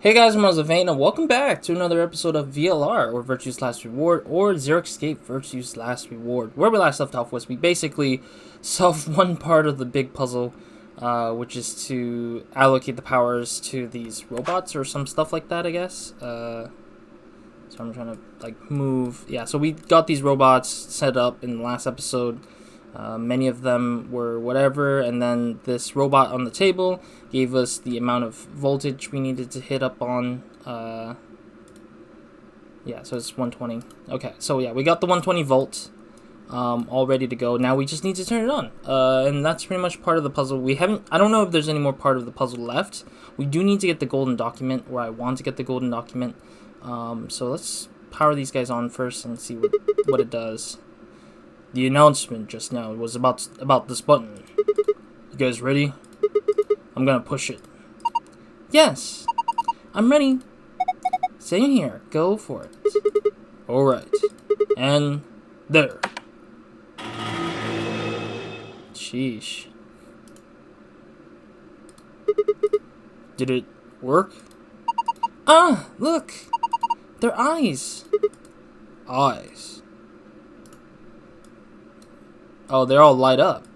Hey guys, I'm RozaldVaneGAME, and welcome back to another episode of VLR, or Virtue's Last Reward, or Zero Escape Virtue's Last Reward. Where we last left off was we basically solved one part of the big puzzle, which is to allocate the powers to these robots or some stuff like that, I guess. So I'm trying to move. Yeah, so we got these robots set up in the last episode. Many of them were whatever, and then this robot on the table gave us the amount of voltage we needed to hit up on. Yeah, so it's 120. Okay, so yeah, we got the 120 volt all ready to go. Now we just need to turn it on, and that's pretty much part of the puzzle. I don't know if there's any more part of the puzzle left. We do need to get the golden document, or I want to get the golden document. So let's power these guys on first and see what it does. The announcement just now was about this button. You guys ready? I'm gonna push it. Yes, I'm ready. Same here. Go for it. Alright. And there. Sheesh. Did it work? Ah, look! They're eyes. Eyes. Oh, they're all light up.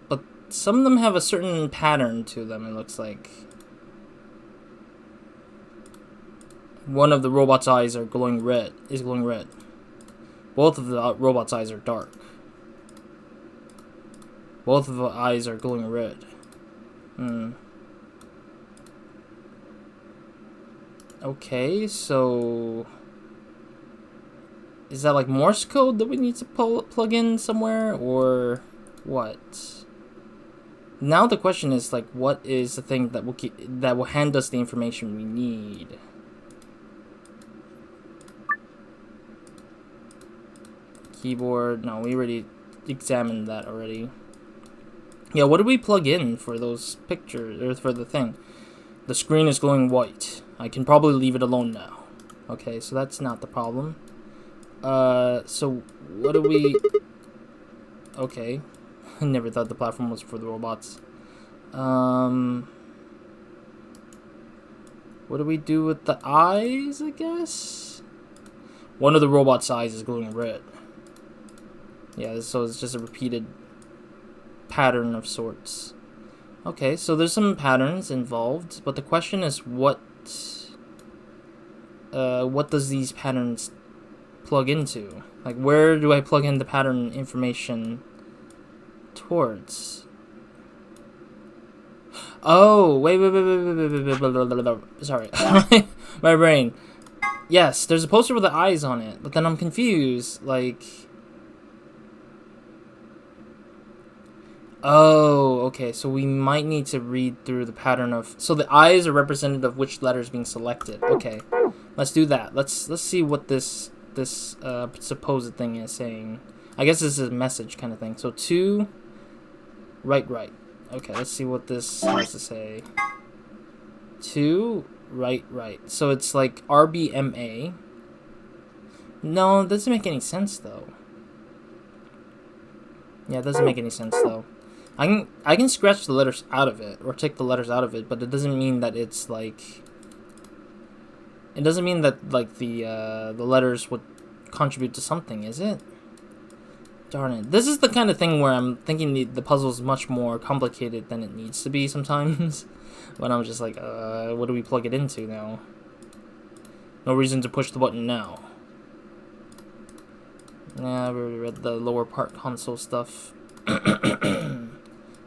But some of them have a certain pattern to them, it looks like. One of the robot's eyes is glowing red. Both of the robot's eyes are dark. Both of the eyes are glowing red. Okay, so is that like Morse code that we need to plug in somewhere, or what? Now the question is, like, what is the thing that will hand us the information we need? Keyboard. No, we already examined that already. Yeah, what do we plug in for those pictures, or for the thing? The screen is glowing white. I can probably leave it alone now. Okay, so that's not the problem. So what do we... Okay. I never thought the platform was for the robots. What do we do with the eyes, I guess? One of the robot's eyes is glowing red. Yeah, so it's just a repeated pattern of sorts. Okay, so there's some patterns involved, but the question is what does these patterns plug into? Like, where do I plug in the pattern information towards? Oh, wait, sorry. My brain. Yes, there's a poster with the eyes on it, but then I'm confused, like... Oh, okay, so we might need to read through the pattern of... So the eyes are representative of which letters being selected. Okay, let's do that. Let's see what this supposed thing is saying. I guess this is a message kind of thing. So 2, right. Okay, let's see what this has to say. 2, right. So it's like RBMA. No, it doesn't make any sense though. Yeah, it doesn't make any sense though. I can scratch the letters out of it, or take the letters out of it, but it doesn't mean that it's like... It doesn't mean that, like, the letters would contribute to something, is it? Darn it. This is the kind of thing where I'm thinking the puzzle is much more complicated than it needs to be sometimes. But I'm just like, what do we plug it into now? No reason to push the button now. Yeah, we already read the lower part console stuff.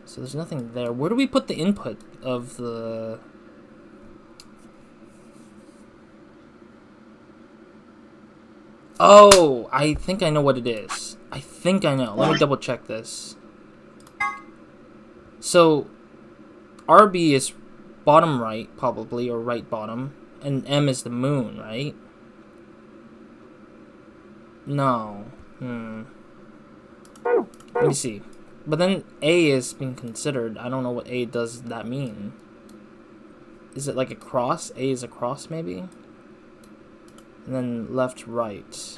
So there's nothing there. Where do we put the input of the... Oh, I think I know what it is. I think I know. Let me double check this. So, RB is bottom right, probably, or right bottom. And M is the moon, right? No. Let me see. But then A is being considered. I don't know what A does that mean. Is it like a cross? A is a cross, maybe? And then left, right.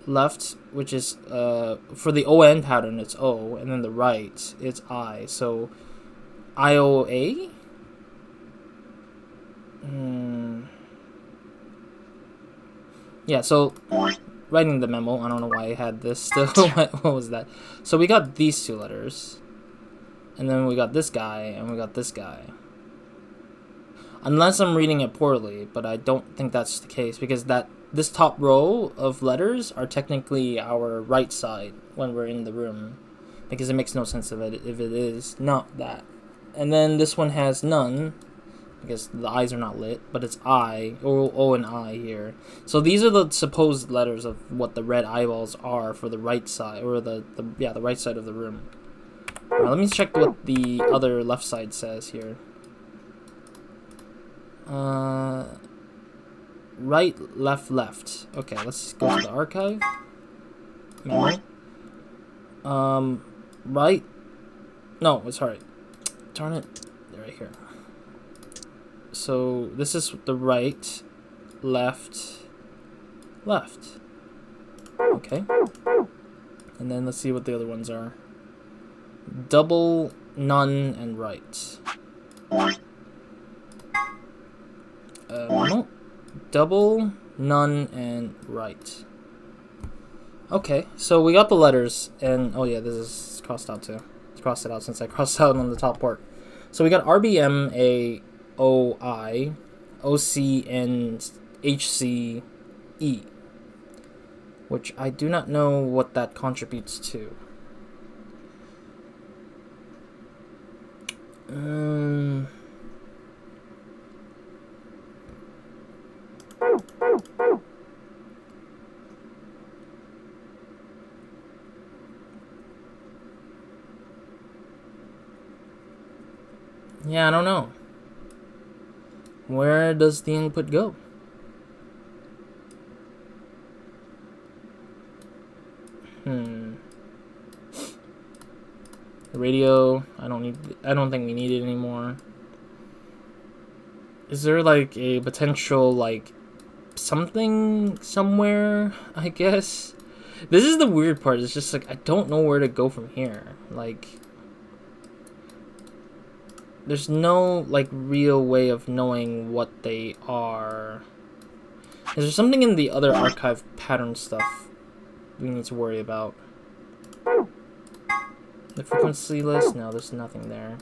Left, which is, for the ON pattern, it's O. And then the right, it's I. So, IOA? Yeah, so writing the memo, I don't know why I had this still. What was that? So we got these two letters. And then we got this guy, and we got this guy. Unless I'm reading it poorly, but I don't think that's the case, because this top row of letters are technically our right side when we're in the room, because it makes no sense if it is not that. And then this one has none, because the eyes are not lit, but it's I, O and I here. So these are the supposed letters of what the red eyeballs are for the right side, or the right side of the room. Let me check what the other left side says here. Right, left, left. Okay, let's go to the archive. Memo. Right. No, sorry. Darn it. They're right here. So this is the right, left, left. Okay. And then let's see what the other ones are. Double, none, and right. No. Double, none, and right. Okay, so we got the letters, and oh yeah, this is crossed out too. Let's cross it out since I crossed out on the top part. So we got RBM, A, O, I, O, C, and H, C, E, which I do not know what that contributes to. Yeah, I don't know. Where does the input go? Radio, I don't think we need it anymore. Is there like a potential like something somewhere, I guess? This is the weird part. It's just like I don't know where to go from here. Like there's no like real way of knowing what they are. Is there something in the other archive pattern stuff we need to worry about? The frequency list? No, there's nothing there.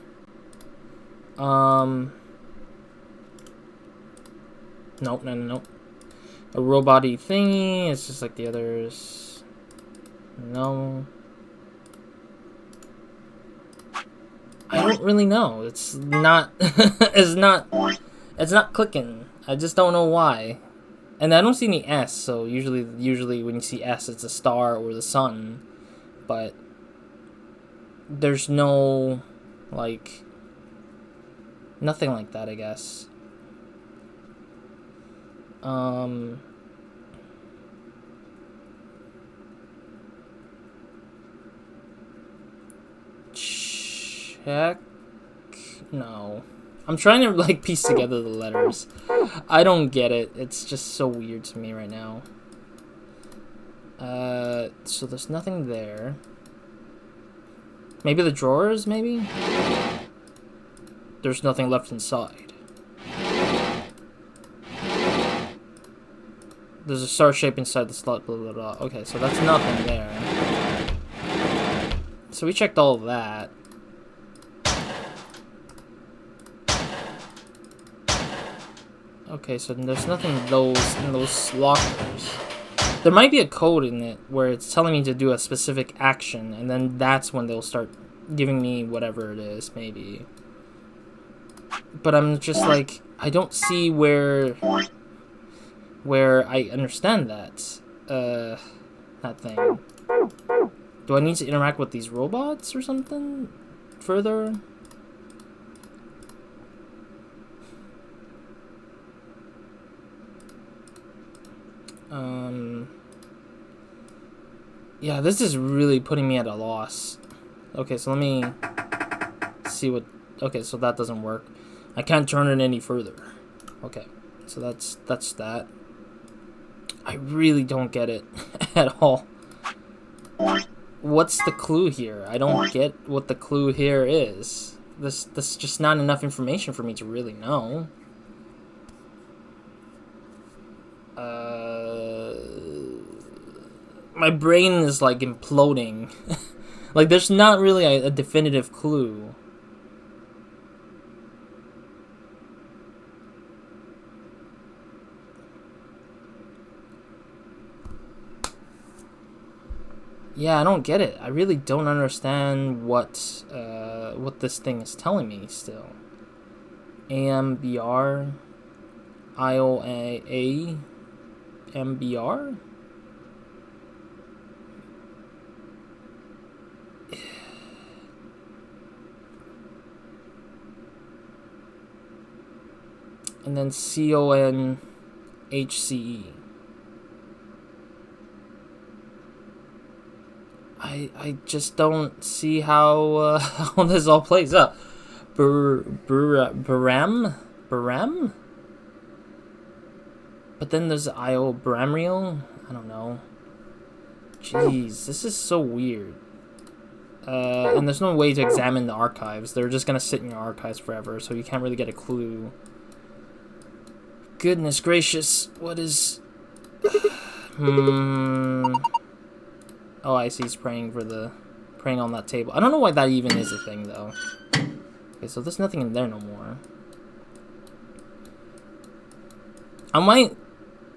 Nope, no. A robot-y thingy, it's just like the others. No. I don't really know. It's not it's not clicking. I just don't know why. And I don't see any S, so usually when you see S it's a star or the sun. But there's no like nothing like that, I guess. Check. No. I'm trying to like piece together the letters. I don't get it. It's just so weird to me right now. So there's nothing there. Maybe the drawers, maybe? There's nothing left inside. There's a star shape inside the slot, blah, blah, blah. Okay, so that's nothing there. So we checked all of that. Okay, so there's nothing in those lockers. There might be a code in it where it's telling me to do a specific action, and then that's when they'll start giving me whatever it is, maybe. But I'm just like, I don't see where I understand that, that thing. Do I need to interact with these robots or something further? Yeah, this is really putting me at a loss. Okay, so let me see what... Okay, so that doesn't work. I can't turn it any further. Okay, so that's that. I really don't get it at all. What's the clue here? I don't get what the clue here is. This is just not enough information for me to really know. My brain is like imploding. Like there's not really a definitive clue. Yeah, I don't get it. I really don't understand what this thing is telling me still. AMBR, IOA, MBR? And then CONHCE. I just don't see how how this all plays out. Baram? But then there's IO Bramriel? I don't know. Jeez, this is so weird. And there's no way to examine the archives. They're just gonna sit in your archives forever, so you can't really get a clue. Goodness gracious, what is... Oh, I see he's praying on that table. I don't know why that even is a thing, though. Okay, so there's nothing in there no more. I might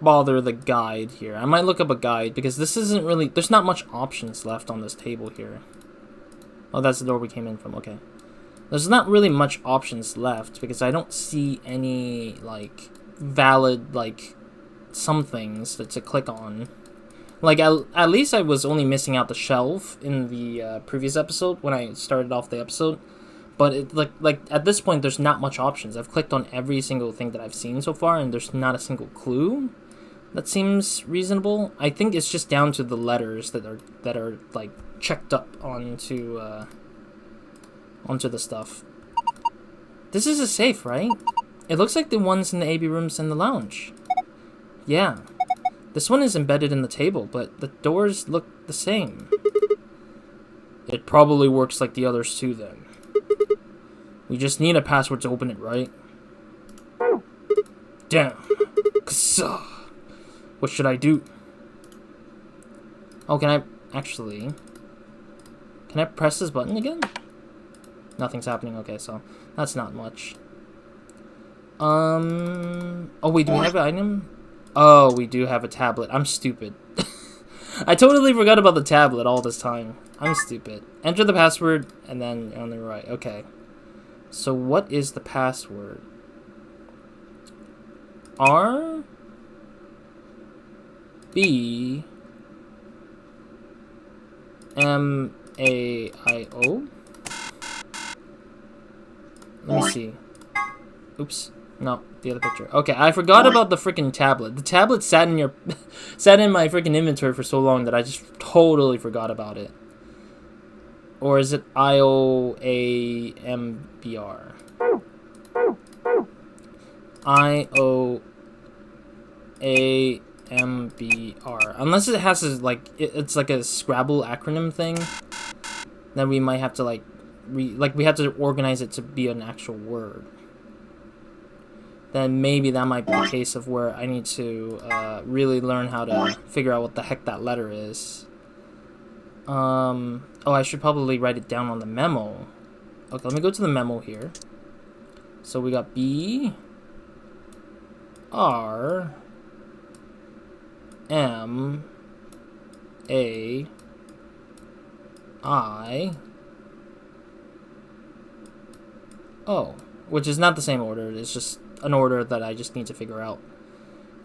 bother the guide here. I might look up a guide, because this isn't really... There's not much options left on this table here. Oh, that's the door we came in from, okay. There's not really much options left, because I don't see any, like, valid, like, some things to click on. Like, at least I was only missing out the shelf in the previous episode, when I started off the episode. But, it, like at this point, there's not much options. I've clicked on every single thing that I've seen so far, and there's not a single clue. That seems reasonable. I think it's just down to the letters that are like, checked up onto the stuff. This is a safe, right? It looks like the ones in the AB rooms and the lounge. Yeah. This one is embedded in the table, but the doors look the same. It probably works like the others too, then. We just need a password to open it, right? Damn. What should I do? Oh, can I... Actually... Can I press this button again? Nothing's happening. Okay, so... That's not much. Oh, wait, do we have an item? Oh, we do have a tablet. I'm stupid. I totally forgot about the tablet all this time. I'm stupid. Enter the password, and then on the right. Okay. So what is the password? R B M A I O. Let me see. Oops. No, the other picture. Okay, I forgot about the freaking tablet. The tablet sat in your sat in my freaking inventory for so long that I just totally forgot about it. Or is it IOAMBR? IOAMBR. Unless it has a, like it's like a Scrabble acronym thing, then we might have to like we have to organize it to be an actual word. Then maybe that might be the case of where I need to really learn how to figure out what the heck that letter is. Oh, I should probably write it down on the memo. Okay, let me go to the memo here. So we got B R M A I O, which is not the same order. It's just an order that I just need to figure out.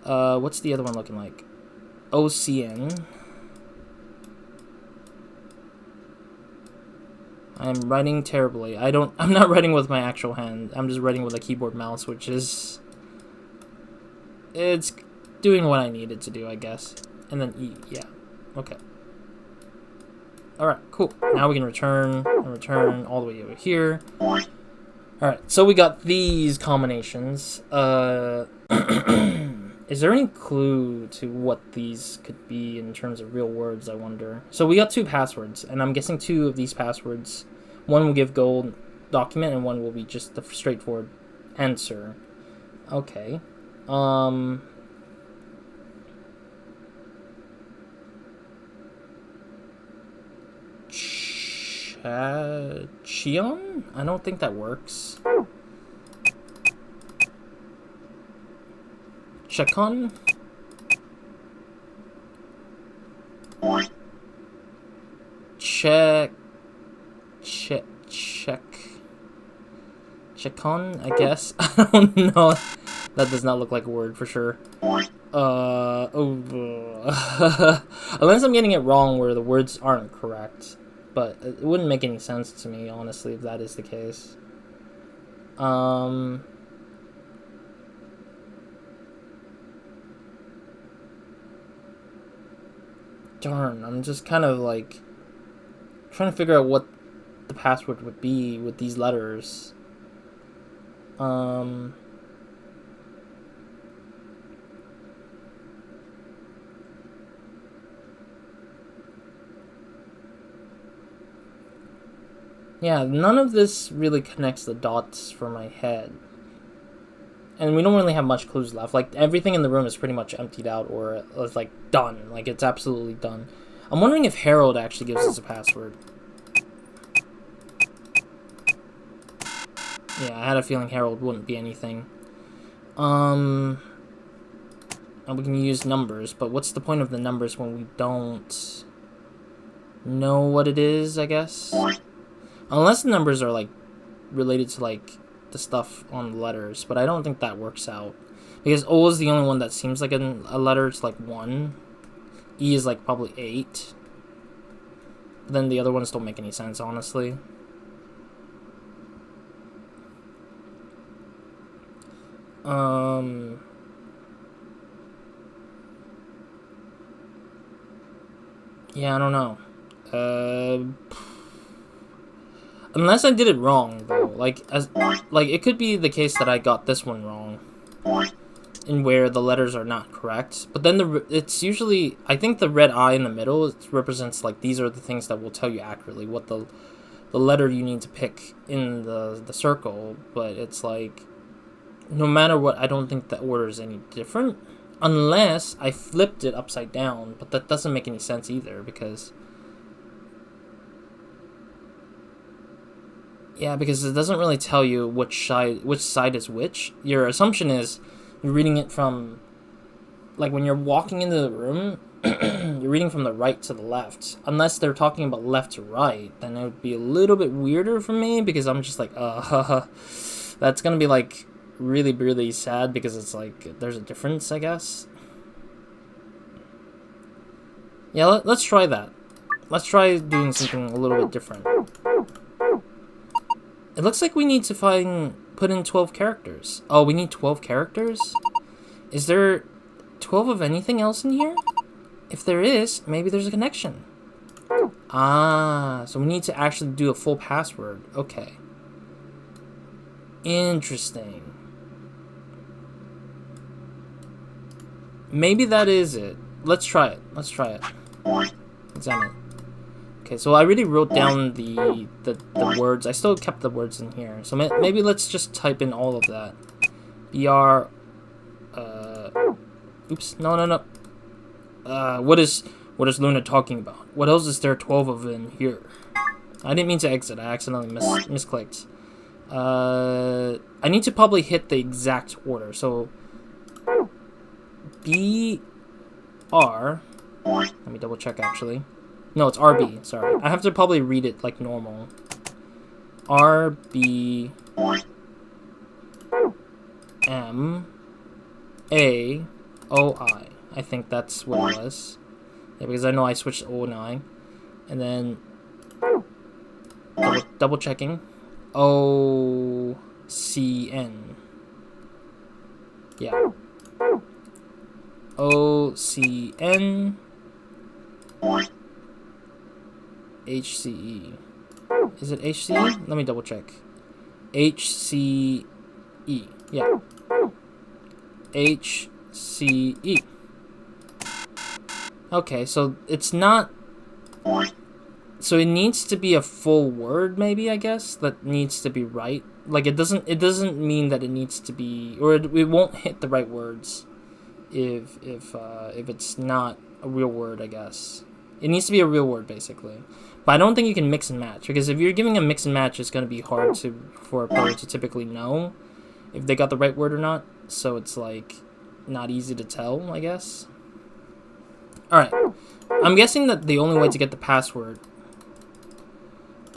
What's the other one looking like? OCN. I'm writing terribly. I'm not writing with my actual hand. I'm just writing with a keyboard mouse, which is... It's doing what I need it to do, I guess. And then E, yeah. Okay. Alright, cool. Now we can return all the way over here. Alright, so we got these combinations. Is there any clue to what these could be in terms of real words, I wonder? So we got 2 passwords, and I'm guessing 2 of these passwords, one will give gold document, and one will be just the straightforward answer. Okay. Chion? I don't think that works. Chacon? Chacon, I guess. I don't know. That does not look like a word for sure. Unless I'm getting it wrong where the words aren't correct. But it wouldn't make any sense to me, honestly, if that is the case. Darn, I'm just kind of like trying to figure out what the password would be with these letters. Yeah, none of this really connects the dots for my head. And we don't really have much clues left. Like, everything in the room is pretty much emptied out, or it's, like, done. Like, it's absolutely done. I'm wondering if Harold actually gives us a password. Yeah, I had a feeling Harold wouldn't be anything. And we can use numbers, but what's the point of the numbers when we don't know what it is, I guess? Unless the numbers are, like, related to, like, the stuff on the letters, but I don't think that works out. Because O is the only one that seems like a letter. It's, like, 1. E is, like, probably 8. But then the other ones don't make any sense, honestly. Yeah, I don't know. Unless I did it wrong, though. Like, it could be the case that I got this one wrong. In where the letters are not correct. But then it's usually... I think the red eye in the middle represents, like, these are the things that will tell you accurately what the letter you need to pick in the circle. But it's like... No matter what, I don't think the order is any different. Unless I flipped it upside down. But that doesn't make any sense either, because... Yeah, because it doesn't really tell you which side is which. Your assumption is you're reading it from, like, when you're walking into the room, you're reading from the right to the left. Unless they're talking about left to right, then it would be a little bit weirder for me, because I'm just like, that's gonna be, like, really, really sad, because it's like, there's a difference, I guess. Yeah, let's try that. Let's try doing something a little bit different. It looks like we need to put in 12 characters. Oh, we need 12 characters? Is there 12 of anything else in here? If there is, maybe there's a connection. Ah, so we need to actually do a full password. Okay. Interesting. Maybe that is it. Let's try it. Let's try it. Examine. Okay, so I already wrote down the words. I still kept the words in here. So maybe let's just type in all of that. BR... Oops. No. What is Luna talking about? What else is there 12 of in here? I didn't mean to exit. I accidentally misclicked. I need to probably hit the exact order. So... BR... Let me double check, actually. No, it's RB, sorry. I have to probably read it like normal. RB M A O I. I think that's what it was. Yeah, because I know I switched O and I. And then double checking. O C N. Yeah. O C N HCE. Is it HCE? Let me double check. HCE. Yeah. HCE. Okay, so it's not... So it needs to be a full word, maybe, I guess, that needs to be right. Like, it doesn't mean that it needs to be... Or it won't hit the right words if it's not a real word, I guess. It needs to be a real word, basically. But I don't think you can mix and match, because if you're giving a mix and match, it's going to be hard for a player to typically know if they got the right word or not. So it's like not easy to tell, I guess. Alright. I'm guessing that the only way to get the password,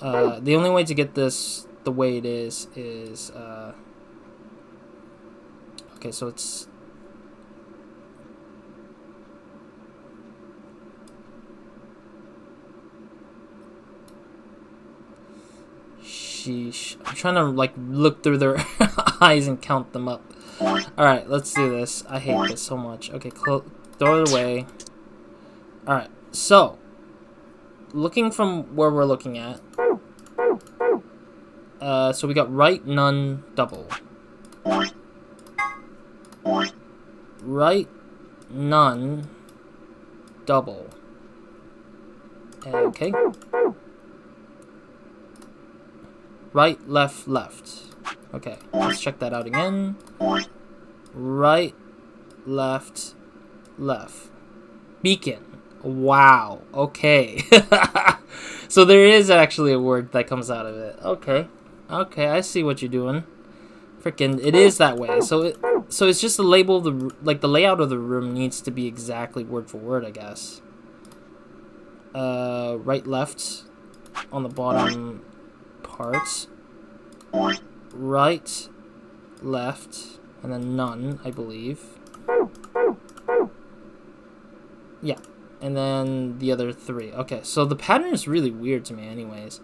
the only way to get this the way it is okay, so it's sheesh. I'm trying to like look through their eyes and count them up. Alright, let's do this. I hate this so much. Okay, throw it away. Alright, so looking from where we're looking at, so we got right, none, double. Right, none, double. Okay. Right, left, left. Okay, let's check that out again. Right, left, left. Beacon. Wow. Okay. So there is actually a word that comes out of it. Okay. Okay, I see what you're doing. Freaking, it is that way. So it's just the label of the, like, the layout of the room needs to be exactly word for word, I guess. Right, left on the bottom parts. Right, left, and then none, I believe. Yeah. And then the other three. Okay, so the pattern is really weird to me anyways.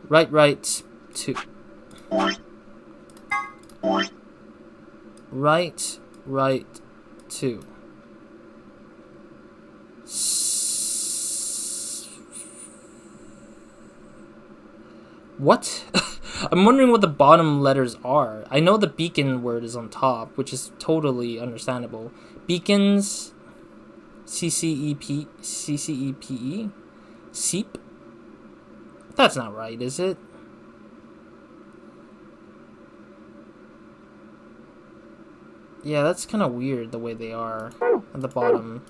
Right, right, two. Right, right, two. What? I'm wondering what the bottom letters are. I know the beacon word is on top, which is totally understandable. Beacons... C-C-E-P-E? Seep? That's not right, is it? Yeah, that's kind of weird the way they are at the bottom.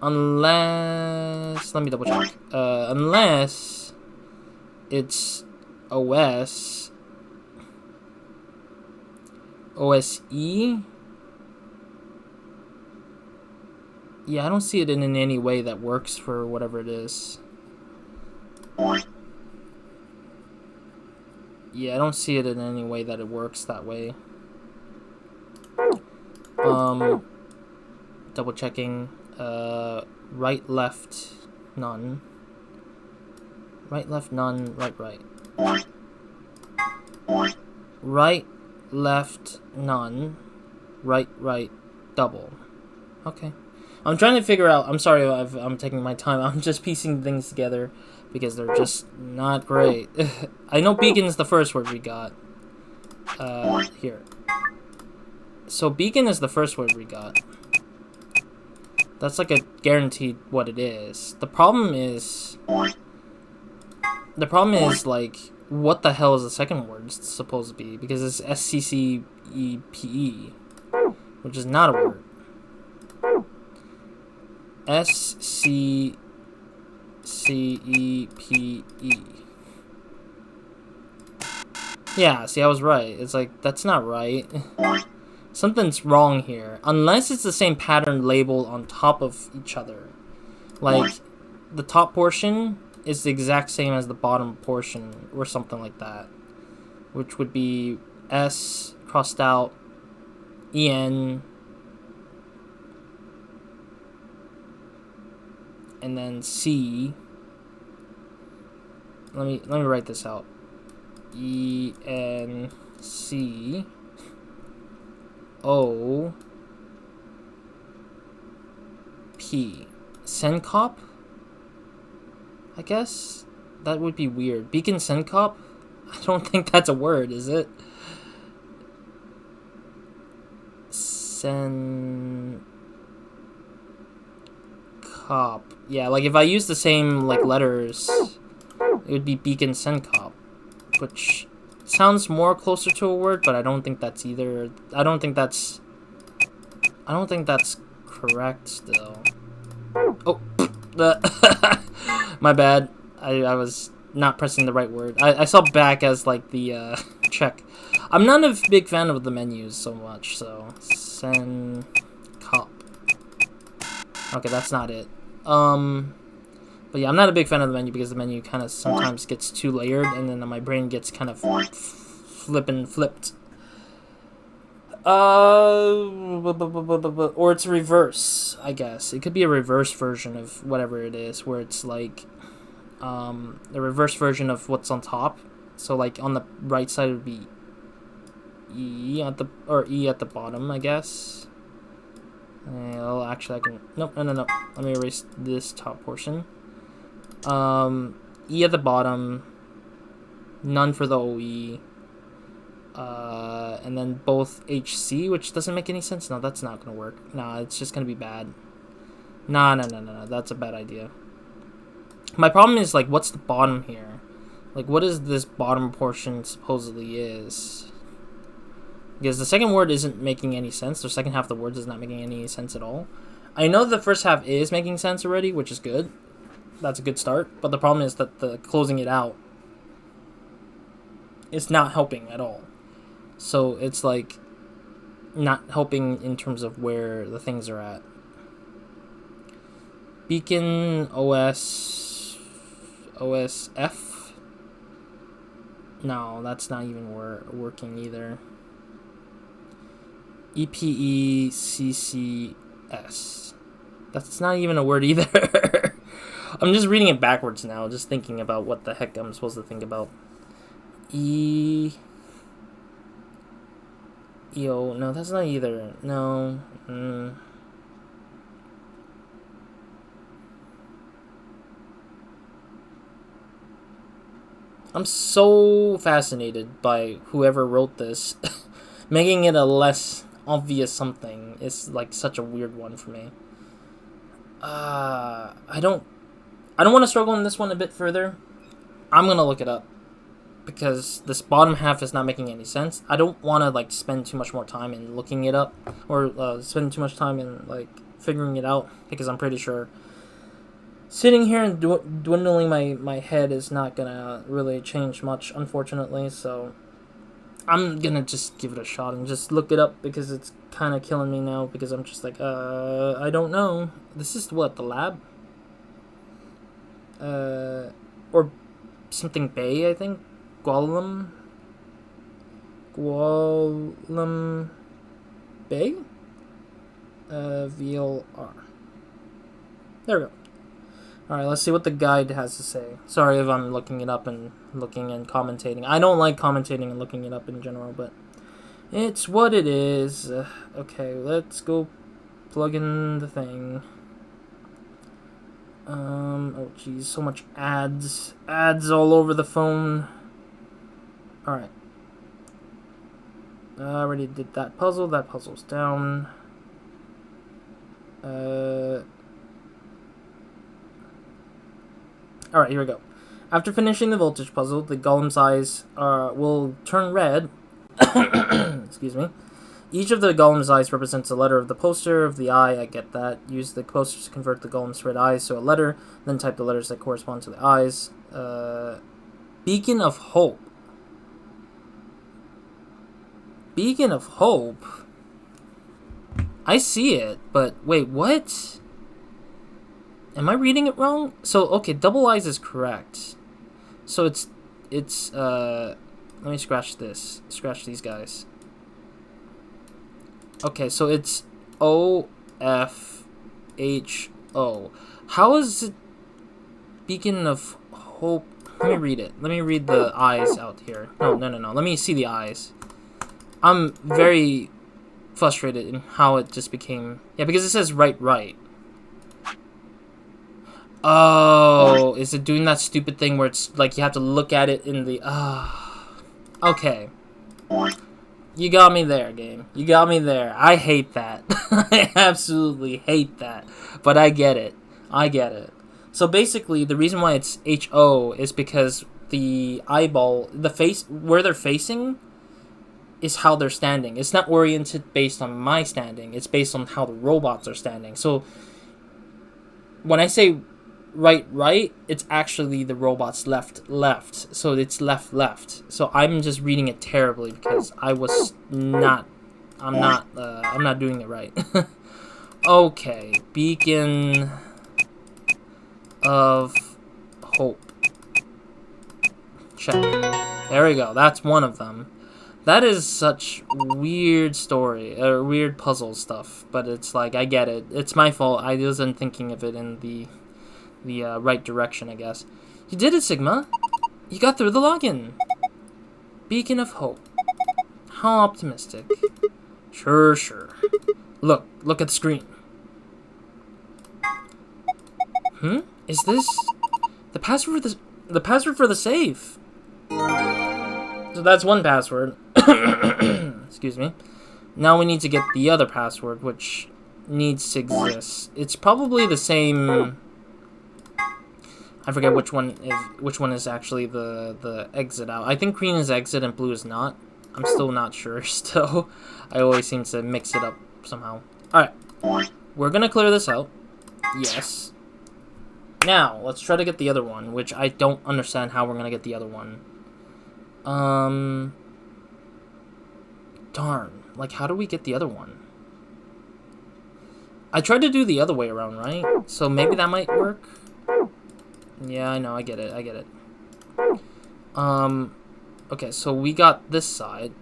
Unless... Let me double check. Unless it's OS... OSE? Yeah, I don't see it in any way that works for whatever it is. Yeah, I don't see it in any way that it works that way. Double checking. Right, left, none. Right, left, none. Right, right. Right, left, none. Right, right, double. Okay. I'm trying to figure out... I'm sorry I'm taking my time. I'm just piecing things together because they're just not great. I know beacon is the first word we got. Here. So beacon is the first word we got. That's like a guaranteed what it is. The problem is, like, what the hell is the second word supposed to be? Because it's S-C-C-E-P-E, which is not a word. S-C-C-E-P-E. Yeah, see, I was right. It's like, that's not right. Something's wrong here. Unless it's the same pattern labeled on top of each other. Like, the top portion is the exact same as the bottom portion, or something like that. Which would be S crossed out, E-N, and then C. Let me write this out. E-N-C O-P. Sencop? I guess? That would be weird. Beacon Sencop? I don't think that's a word, is it? Sencop. Yeah, like if I use the same like letters, it would be Beacon Sencop, which sounds more closer to a word, but I don't think that's either. I don't think that's correct still. Oh, my bad. I was not pressing the right word. I saw back as like the check. I'm not a big fan of the menus so much, so send cop. Okay, that's not it. But yeah, I'm not a big fan of the menu because the menu kind of sometimes gets too layered, and then my brain gets kind of flipped. Or it's reverse, I guess. It could be a reverse version of whatever it is, where it's like the reverse version of what's on top. So like on the right side would be E at the bottom, I guess. Well, actually, I can. No. Let me erase this top portion. E at the bottom. None for the OE. And then both HC, which doesn't make any sense. No, that's not gonna work. Nah, it's just gonna be bad. No. That's a bad idea. My problem is, like, what's the bottom here? Like, what is this bottom portion supposedly is? Because the second word isn't making any sense. The second half of the words is not making any sense at all. I know the first half is making sense already, which is good. That's a good start. But the problem is that the closing it out is not helping at all. So it's like not helping in terms of where the things are at. Beacon OSF. No, that's not even working either. EPECCS. That's not even a word either. I'm just reading it backwards now, just thinking about what the heck I'm supposed to think about. EO. No, that's not either. No. I'm so fascinated by whoever wrote this. Making it a less obvious something is like such a weird one for me. I don't want to struggle on this one a bit further. I'm gonna look it up because this bottom half is not making any sense. I don't want to like spend too much more time in looking it up or spend too much time in like figuring it out because I'm pretty sure sitting here and dwindling my head is not gonna really change much, unfortunately. So I'm gonna just give it a shot and just look it up because it's kind of killing me now because I'm just like, I don't know. This is what, the lab? Or something Bay, I think? Gualam Bay? VLR. There we go. Alright, let's see what the guide has to say. Sorry if I'm looking it up and looking and commentating. I don't like commentating and looking it up in general, but it's what it is. Okay, let's go plug in the thing. Oh geez, so much ads. Ads all over the phone. Alright. I already did that puzzle. That puzzle's down. Alright, here we go. After finishing the voltage puzzle, the golem's eyes will turn red. Excuse me. Each of the golem's eyes represents a letter of the poster of the eye. I get that. Use the posters to convert the golem's red eyes to a letter, then type the letters that correspond to the eyes. Beacon of Hope. Beacon of Hope? I see it, but wait, what? Am I reading it wrong? So, okay, double eyes is correct. So it's let me scratch this. Scratch these guys. Okay, so it's O-F-H-O. How is it Beacon of Hope? Let me read it. Let me read the eyes out here. No. Let me see the eyes. I'm very frustrated in how it just became... Yeah, because it says right. Oh, is it doing that stupid thing where it's like you have to look at it in the... Okay. You got me there, game. You got me there. I hate that. I absolutely hate that. But I get it. So basically, the reason why it's H-O is because the eyeball, the face, where they're facing is how they're standing. It's not oriented based on my standing. It's based on how the robots are standing. So when I say right, it's actually the robot's left. So it's left. So I'm just reading it terribly because I'm not doing it right. Okay, beacon of hope. Check. There we go. That's one of them. That is such weird story, weird puzzle stuff. But it's like, I get it. It's my fault. I wasn't thinking of it in the right direction, I guess. You did it, Sigma. You got through the login. Beacon of hope. How optimistic. Sure. Look at the screen. Is this the password for the safe? So that's one password. Excuse me. Now we need to get the other password, which needs to exist. It's probably the same. I forget which one is actually the exit out. I think green is exit and blue is not. I'm still not sure. Still, I always seem to mix it up somehow. All right, we're gonna clear this out. Yes. Now let's try to get the other one, which I don't understand how we're gonna get the other one. Darn. Like, how do we get the other one? I tried to do the other way around, right? So maybe that might work. Yeah, I know. I get it. Okay, so we got this side.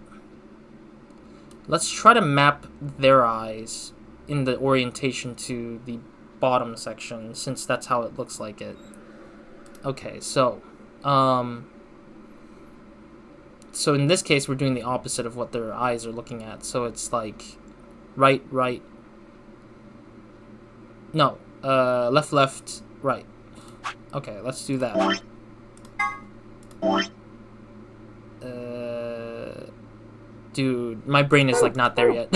Let's try to map their eyes in the orientation to the bottom section, since that's how it looks like it. Okay, so in this case, we're doing the opposite of what their eyes are looking at. So it's like right. No, left, right. Okay, let's do that. Dude, my brain is like not there yet.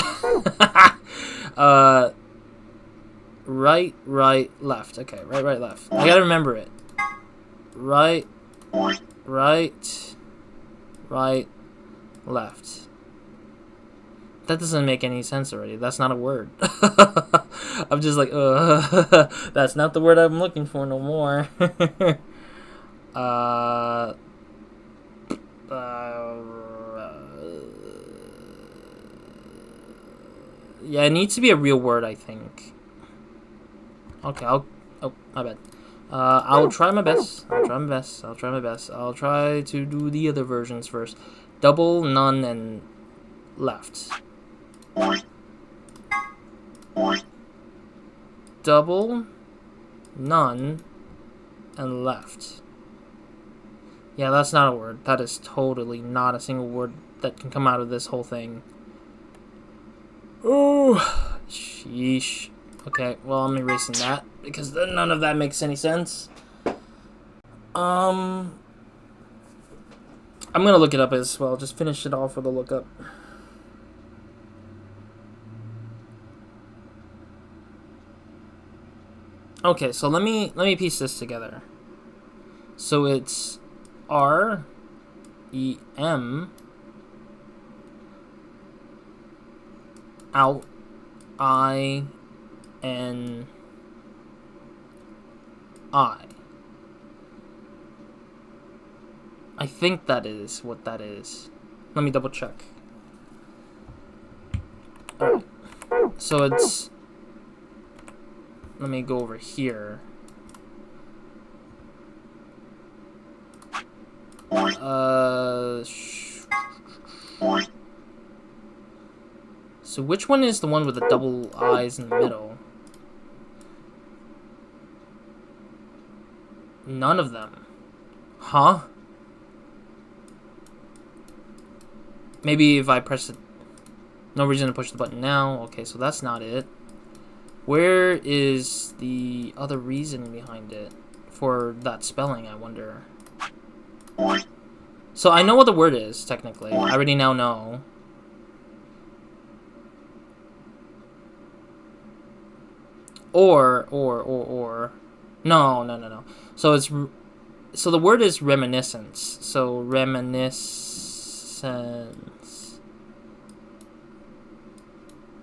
Right, left. Okay, right, left. I gotta remember it. Right, left. That doesn't make any sense already. That's not a word. I'm just like, that's not the word I'm looking for no more. Yeah, it needs to be a real word, I think. Okay, oh, my bad. I'll try my best. I'll try to do the other versions first. Double, none, and left. Double, none, and left. Yeah, that's not a word. That is totally not a single word that can come out of this whole thing. Oh, sheesh. Okay, well, I'm erasing that because none of that makes any sense. I'm gonna look it up as well. Just finish it off with a lookup. Okay, so let me piece this together. So it's R-E-M out I-N-I. I think that is what that is. Let me double check. Alright. So it's... Let me go over here. So which one is the one with the double eyes in the middle? None of them. Huh? Maybe if I press it... No reason to push the button now. Okay, so that's not it. Where is the other reason behind it? For that spelling, I wonder. So I know what the word is, technically. I already now know. Or. No. So it's... So the word is reminiscence. So reminiscence.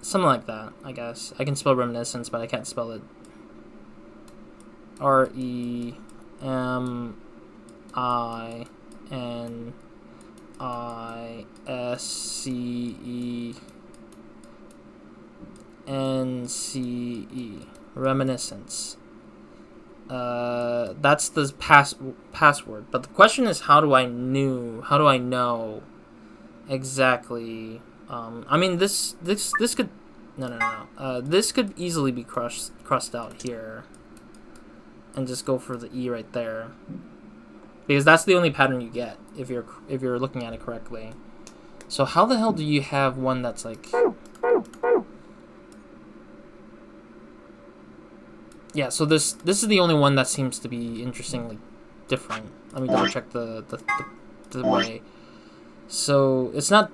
Something like that, I guess. I can spell reminiscence, but I can't spell it. REMINISCE. Reminiscence. That's the password. But the question is, how do I know exactly? I mean, this could no. This could easily be crossed out here, and just go for the E right there, because that's the only pattern you get if you're looking at it correctly. So how the hell do you have one that's like? Yeah, so this is the only one that seems to be interestingly different. Let me double check the way. So it's not.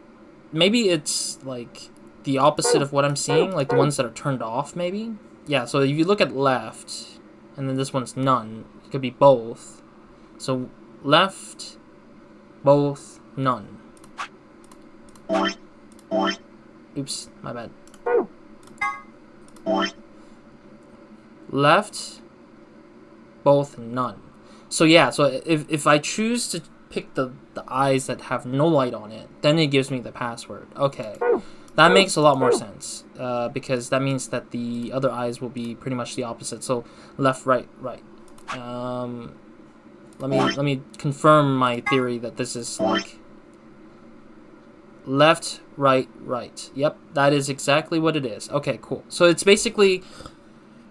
Maybe it's like the opposite of what I'm seeing, like the ones that are turned off. Maybe. Yeah. So if you look at left, and then this one's none. It could be both. So left, both, none. Oops, my bad. Left, both, none. So yeah, so if I choose to pick the eyes that have no light on it, then it gives me the password. Okay, that makes a lot more sense, because that means that the other eyes will be pretty much the opposite. So left, right, right. Let me confirm my theory that this is like left, right, right. Yep, that is exactly what it is. Okay, cool. So it's basically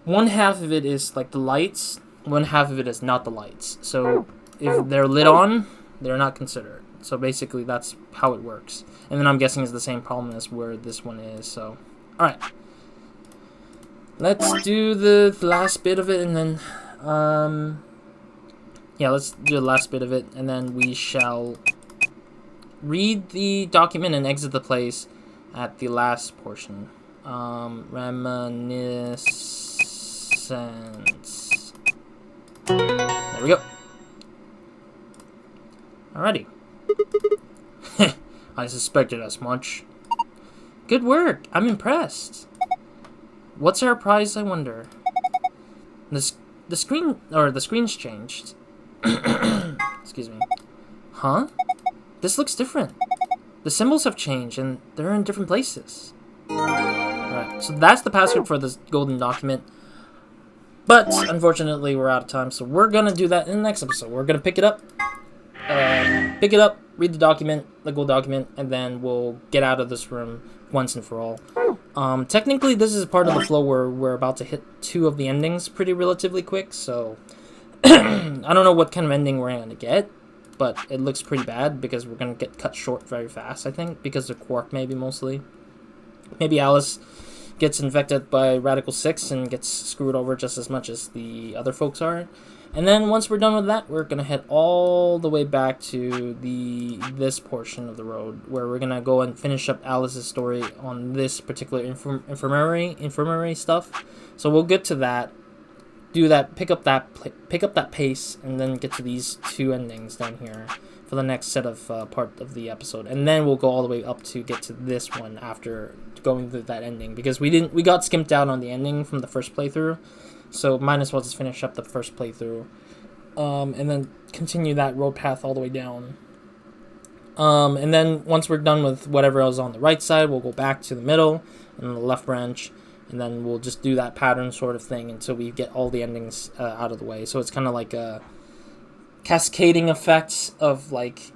one half of it is like the lights, one half of it is not the lights. So if they're lit on, they're not considered. So basically that's how it works. And then I'm guessing it's the same problem as where this one is. So, alright. Let's do the last bit of it, and then, yeah, let's do the last bit of it, and then we shall read the document and exit the place at the last portion. Reminiscence. There we go. Alrighty. I suspected as much. Good work. I'm impressed. What's our prize, I wonder? The screen's changed. Excuse me. Huh? This looks different. The symbols have changed and they're in different places. Alright, so that's the password for this golden document. But, unfortunately, we're out of time, so we're gonna do that in the next episode. We're gonna pick it up, read the document, the gold document, and then we'll get out of this room once and for all. Technically, this is part of the flow where we're about to hit 2 of the endings pretty relatively quick, so I don't know what kind of ending we're gonna get, but it looks pretty bad because we're gonna get cut short very fast, I think, because of Quark, maybe, mostly. Maybe Alice gets infected by Radical 6 and gets screwed over just as much as the other folks are. And then once we're done with that, we're going to head all the way back to this portion of the road, where we're going to go and finish up Alice's story on this particular infirmary stuff. So we'll get to that, do that, pick up that pace, and then get to these 2 endings down here for the next set of part of the episode. And then we'll go all the way up to get to this one after going through that ending, because we got skimped out on the ending from the first playthrough, so might as well just finish up the first playthrough, and then continue that road path all the way down. And then once we're done with whatever else on the right side, we'll go back to the middle and the left branch, and then we'll just do that pattern sort of thing until we get all the endings out of the way. So it's kind of like a cascading effect of like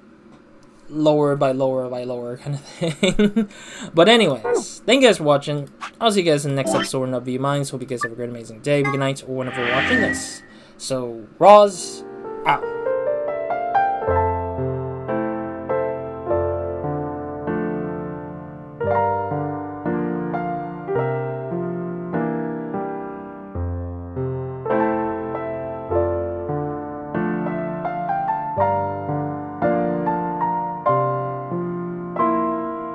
lower by lower by lower kind of thing. But anyways, thank you guys for watching. I'll see you guys in the next episode of Be Minds. Hope you guys have a great amazing day, good night, or whenever you're watching this. So Roz out.